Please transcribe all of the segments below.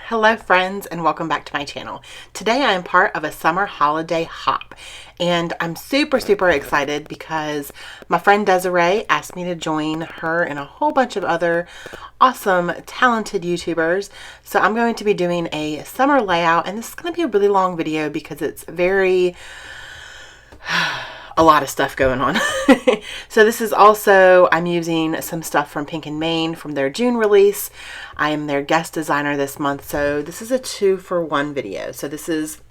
Hello friends and welcome back to my channel. Today I am part of a summer holiday hop and I'm super excited because my friend Desiree asked me to join her and a whole bunch of other awesome talented YouTubers. So I'm going to be doing a summer layout, and this is going to be a really long video because it's a lot of stuff going on. So this is also, I'm using some stuff from Pink and Main from their June release. I am their guest designer this month, so this is a 2-for-1 video. So this is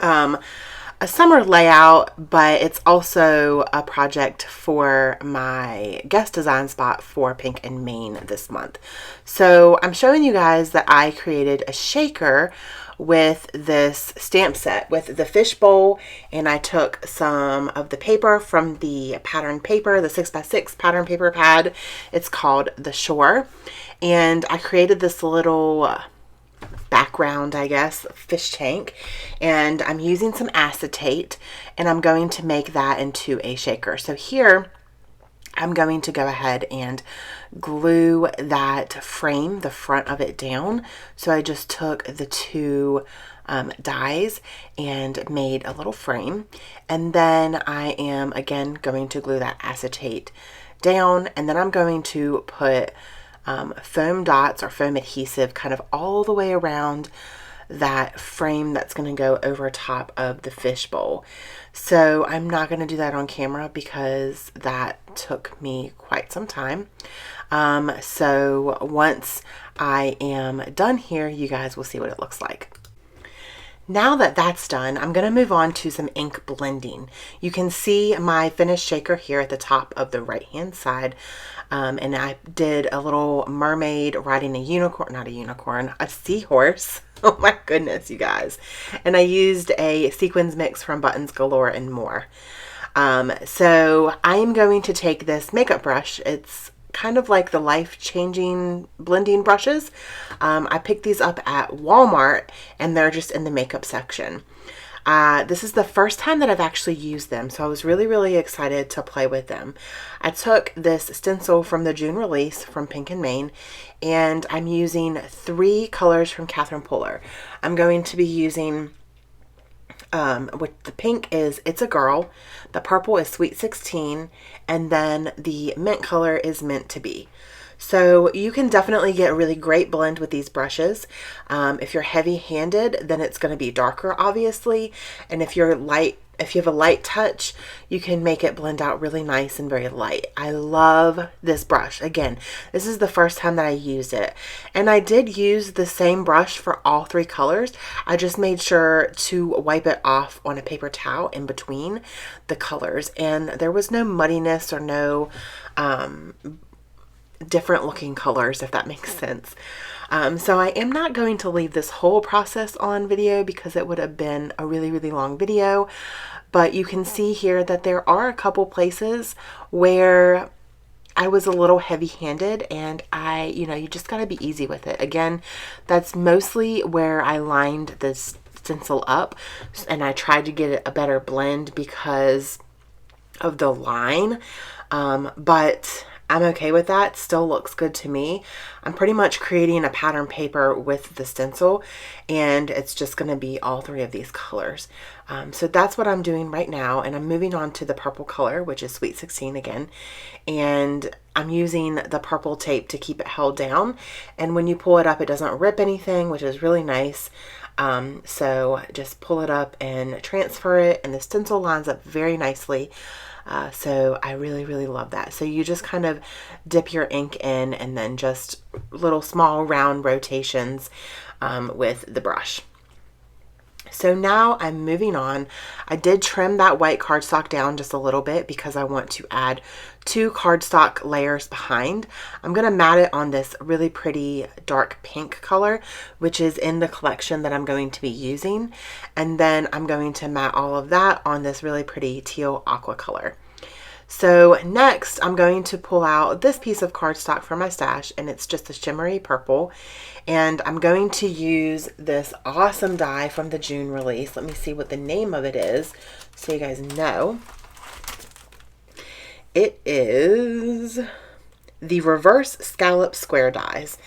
a summer layout, but it's also a project for my guest design spot for Pink and Main this month. So I'm showing you guys that I created a shaker with this stamp set with the fishbowl, and I took some of the paper from the pattern paper, the 6x6 pattern paper pad. It's called The Shore, and I created this little background, I guess, fish tank, and I'm using some acetate and I'm going to make that into a shaker. So here I'm going to go ahead and glue that frame, the front of it down. So I just took the two dies and made a little frame, and then I am again going to glue that acetate down, and then I'm going to put foam dots or foam adhesive kind of all the way around that frame that's going to go over top of the fishbowl. So I'm not going to do that on camera because that took me quite some time. So once I am done here, you guys will see what it looks like. Now that that's done, I'm going to move on to some ink blending. You can see my finished shaker here at the top of the right hand side. And I did a little mermaid riding a unicorn, not a unicorn, a seahorse. Oh my goodness, you guys. And I used a sequins mix from Buttons Galore and More. So I am going to take this makeup brush. It's kind of like the life-changing blending brushes. I picked these up at Walmart and they're just in the makeup section. This is the first time that I've actually used them, so I was really excited to play with them. I took this stencil from the June release from Pink and Main, and I'm using 3 colors from Catherine Puller. I'm going to be using, with the pink is It's a Girl, the purple is Sweet 16, and then the mint color is Meant to Be. So you can definitely get a really great blend with these brushes. If you're heavy-handed, then it's going to be darker, obviously. And if you're light, if you have a light touch, you can make it blend out really nice and very light. I love this brush. Again, this is the first time that I used it. And I did use the same brush for all 3 colors. I just made sure to wipe it off on a paper towel in between the colors. And there was no muddiness or no different looking colors, if that makes sense. So I am not going to leave this whole process on video because it would have been a really long video, but you can see here that there are a couple places where I was a little heavy-handed, and you just got to be easy with it. Again, that's mostly where I lined this stencil up, and I tried to get it a better blend because of the line, but I'm okay with that. Still looks good to me. I'm pretty much creating a pattern paper with the stencil, and it's just going to be all 3 of these colors. So that's what I'm doing right now, and I'm moving on to the purple color, which is Sweet 16 again, and I'm using the purple tape to keep it held down, and when you pull it up, it doesn't rip anything, which is really nice. So just pull it up and transfer it, and the stencil lines up very nicely. So I really love that. So you just kind of dip your ink in and then just little small round rotations with the brush. So now I'm moving on. I did trim that white cardstock down just a little bit because I want to add 2 cardstock layers behind. I'm going to mat it on this really pretty dark pink color, which is in the collection that I'm going to be using. And then I'm going to mat all of that on this really pretty teal aqua color. So next I'm going to pull out this piece of cardstock from my stash, and it's just a shimmery purple, and I'm going to use this awesome die from the June release. Let me see what the name of it is so you guys know. It is the reverse scallop square dies.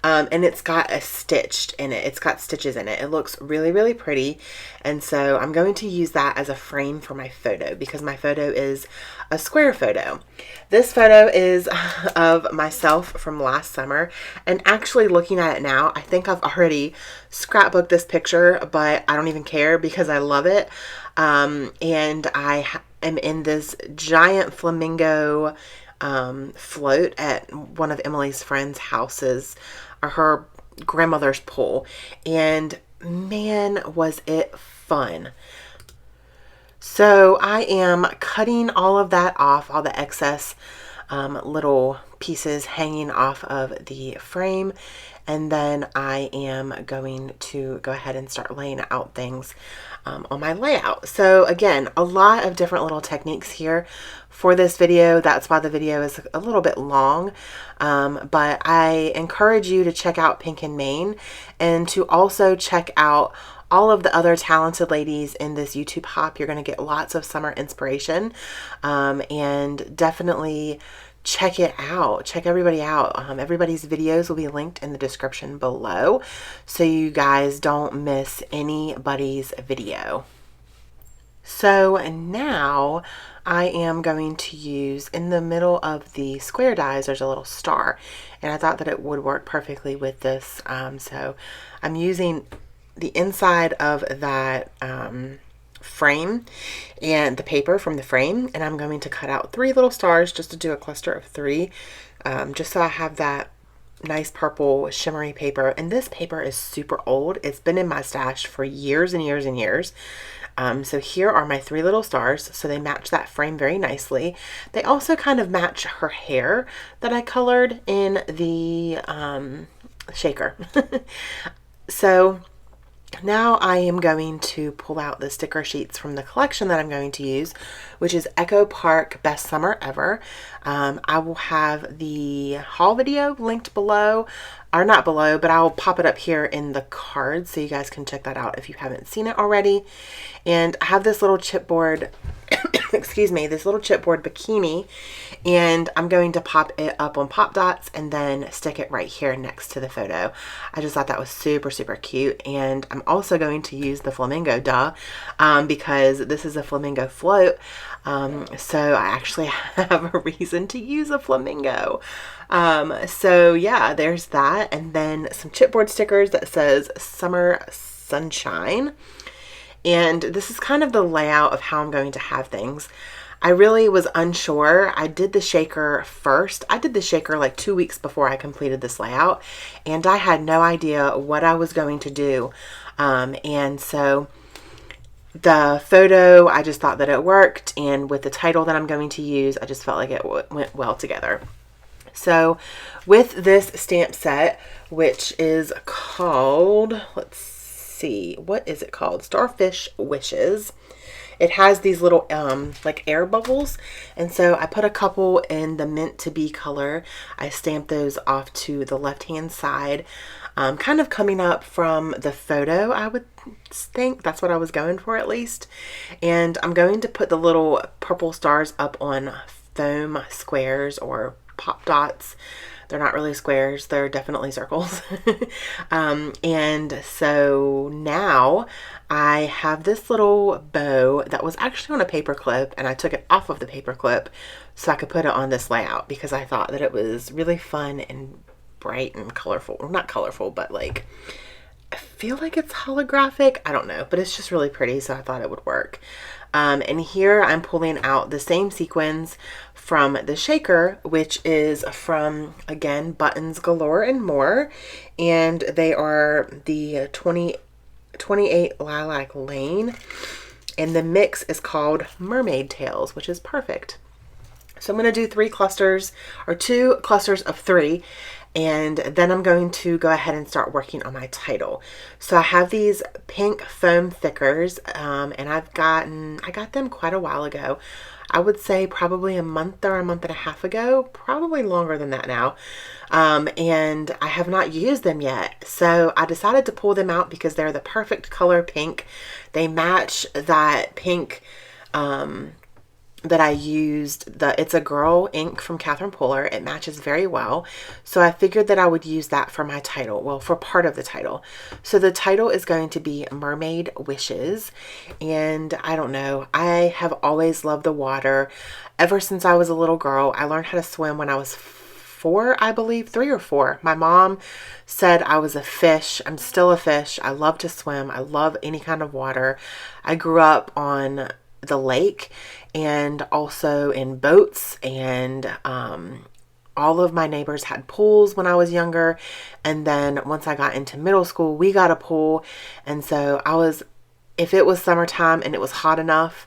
And it's got a stitched in it. It's got stitches in it. It looks really, really pretty. And so I'm going to use that as a frame for my photo because my photo is a square photo. This photo is of myself from last summer. And actually looking at it now, I think I've already scrapbooked this picture, but I don't even care because I love it. And I am in this giant flamingo float at one of Emily's friends' houses, or her grandmother's pool, and man, was it fun. So I am cutting all of that off, all the excess little pieces hanging off of the frame, and then I am going to go ahead and start laying out things on my layout. So again, a lot of different little techniques here for this video. That's why the video is a little bit long, but I encourage you to check out Pink and Main and to also check out all of the other talented ladies in this YouTube hop. You're going to get lots of summer inspiration, and definitely check it out. Check everybody out. Everybody's videos will be linked in the description below, so you guys don't miss anybody's video. So now I am going to use, in the middle of the square dies, there's a little star, and I thought that it would work perfectly with this. So I'm using the inside of that frame and the paper from the frame, and I'm going to cut out 3 little stars just to do a cluster of 3, just so I have that nice purple shimmery paper. And this paper is super old. It's been in my stash for years and years and years. So here are my 3 little stars, so they match that frame very nicely. They also kind of match her hair that I colored in the shaker. So now I am going to pull out the sticker sheets from the collection that I'm going to use, which is Echo Park Best Summer Ever. I will have the haul video linked below, or not below, but I'll pop it up here in the cards so you guys can check that out if you haven't seen it already. And I have this little chipboard excuse me, this little chipboard bikini, and I'm going to pop it up on pop dots and then stick it right here next to the photo. I just thought that was super, super cute. And I'm also going to use the flamingo, because this is a flamingo float. So I actually have a reason to use a flamingo. So yeah, there's that. And then some chipboard stickers that says Summer Sunshine. And this is kind of the layout of how I'm going to have things. I really was unsure. I did the shaker first. I did the shaker like 2 weeks before I completed this layout, and I had no idea what I was going to do. And so the photo, I just thought that it worked, and with the title that I'm going to use, I just felt like it went well together. So with this stamp set, which is called, let's see, what is it called? Starfish Wishes. It has these little like air bubbles, and so I put a couple in the meant to be color. I stamped those off to the left hand side, kind of coming up from the photo, I would think. That's what I was going for, at least. And I'm going to put the little purple stars up on foam squares or pop dots. They're not really squares, they're definitely circles. And so now I have this little bow that was actually on a paper clip, and I took it off of the paper clip so I could put it on this layout because I thought that it was really fun and bright and colorful. Well, not colorful, but like, I feel like it's holographic. I don't know, but it's just really pretty, so I thought it would work. And here I'm pulling out the same sequins from the shaker, which is from, again, Buttons Galore and More. And they are the 28 Lilac Lane. And the mix is called Mermaid Tails, which is perfect. So I'm going to do 3 clusters, or 2 clusters of 3. And then I'm going to go ahead and start working on my title. So I have these pink foam thickers, and I got them quite a while ago. I would say probably a month or a month and a half ago, probably longer than that now. And I have not used them yet. So I decided to pull them out because they're the perfect color pink. They match that pink that I used. It's a Girl ink from Catherine Puller. It matches very well. So I figured that I would use that for my title. Well, for part of the title. So the title is going to be Mermaid Wishes. And I don't know, I have always loved the water. Ever since I was a little girl, I learned how to swim when I was 4, I believe, 3 or 4. My mom said I was a fish. I'm still a fish. I love to swim. I love any kind of water. I grew up on the lake and also in boats, and all of my neighbors had pools when I was younger. And then once I got into middle school, we got a pool. And so if it was summertime and it was hot enough,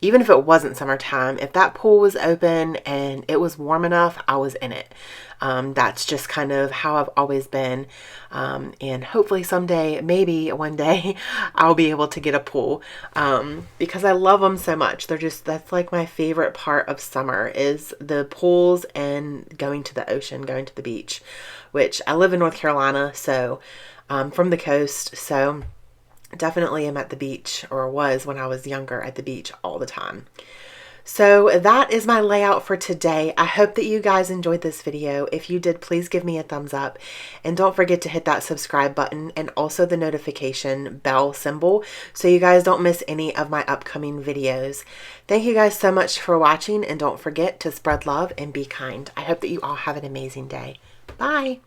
even if it wasn't summertime, if that pool was open and it was warm enough, I was in it. That's just kind of how I've always been. And hopefully someday, maybe one day, I'll be able to get a pool, because I love them so much. That's like my favorite part of summer, is the pools and going to the ocean, going to the beach, which I live in North Carolina, so from the coast. So definitely am at the beach, or was when I was younger, at the beach all the time. So that is my layout for today. I hope that you guys enjoyed this video. If you did, please give me a thumbs up, and don't forget to hit that subscribe button and also the notification bell symbol so you guys don't miss any of my upcoming videos. Thank you guys so much for watching, and don't forget to spread love and be kind. I hope that you all have an amazing day. Bye.